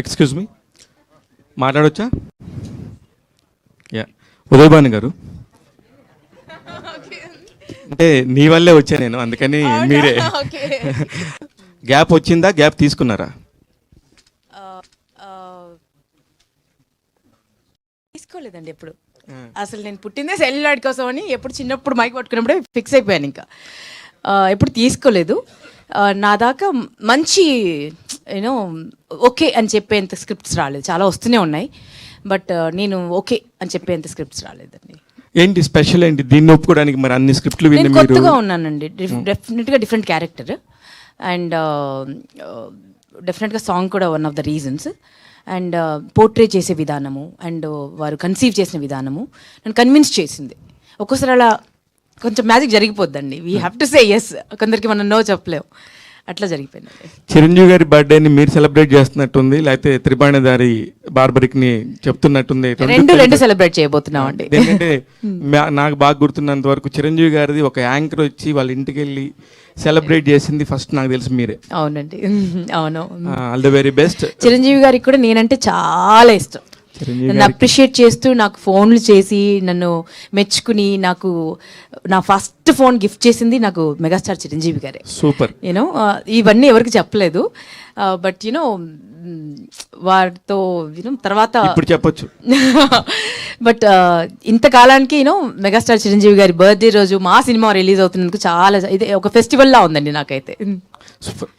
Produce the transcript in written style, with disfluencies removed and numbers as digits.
Excuse me, మాట్లాడొచ్చా? Yeah, Udayabhanu గారు, అంటే నీ వల్లే వచ్చా నేను, అందుకని మీరే. గ్యాప్ వచ్చిందా, గ్యాప్ తీసుకున్నారా? తీసుకోలేదండి ఎప్పుడు. అసలు నేను పుట్టిందే సెల్యులాయిడ్ కోసం అని ఎప్పుడు చిన్నప్పుడు మైక్ పట్టుకున్నప్పుడే ఫిక్స్ అయిపోయాను. ఇంకా ఎప్పుడు తీసుకోలేదు. నా దాకా మంచి యూనో ఓకే అని చెప్పేంత స్క్రిప్ట్స్ రాలేదు. చాలా వస్తూనే ఉన్నాయి, బట్ నేను ఓకే అని చెప్పేంత స్క్రిప్ట్స్ రాలేదండి. ఏంటి స్పెషల్ ఏంటి దీన్ని ఒప్పుకోవడానికి? మరి అన్ని స్క్రిప్ట్లు విని నేను కొత్తగా ఉన్నానండి, డెఫినెట్గా డిఫరెంట్ క్యారెక్టర్, అండ్ డెఫినెట్గా సాంగ్ కూడా one of the reasons. And portray చేసే విధానము అండ్ వారు కన్సీవ్ చేసిన విధానము నన్ను కన్విన్స్ చేసింది. ఒక్కోసారి అలా కొంచెం మ్యాజిక్ జరిగిపోద్దండి. We have to say yes, కొందరికి మనం నో చెప్పలేము, అట్లా జరిగిపోయిందండి. చిరంజీవి గారి బర్త్డేని మీరు సెలబ్రేట్ చేస్తున్నట్టుంది, లేకపోతే త్రిబాణిదారి బార్బరిక్ని చెప్తున్నట్టుంది? రెండు సెలబ్రేట్ చేయబోతున్నాం అండి. ఎందుకంటే నాకు బాగా గుర్తున్నంత వరకు చిరంజీవి గారిది ఒక యాంకర్ వచ్చి వాళ్ళ ఇంటికి వెళ్ళి సెలబ్రేట్ చేసింది ఫస్ట్ నాకు తెలిసి మీరే. అవునండి, అవును. All the very best. Chiranjeevi గారికి కూడా నేనంటే చాలా ఇష్టం. నన్ను అప్రిషియేట్ చేస్తూ నాకు ఫోన్లు చేసి నన్ను మెచ్చుకుని నాకు నా ఫస్ట్ ఫోన్ గిఫ్ట్ చేసింది నాకు మెగాస్టార్ చిరంజీవి గారే. సూపర్. యూనో ఇవన్నీ ఎవరికి చెప్పలేదు, బట్ యూనో వారితో యూనో తర్వాత ఇప్పుడు చెప్పొచ్చు. బట్ ఇంతకాలానికి యూనో మెగాస్టార్ చిరంజీవి గారి బర్త్డే రోజు మా సినిమా రిలీజ్ అవుతున్నందుకు చాలా ఇది ఒక ఫెస్టివల్ లా ఉందండి నాకైతే. సూపర్.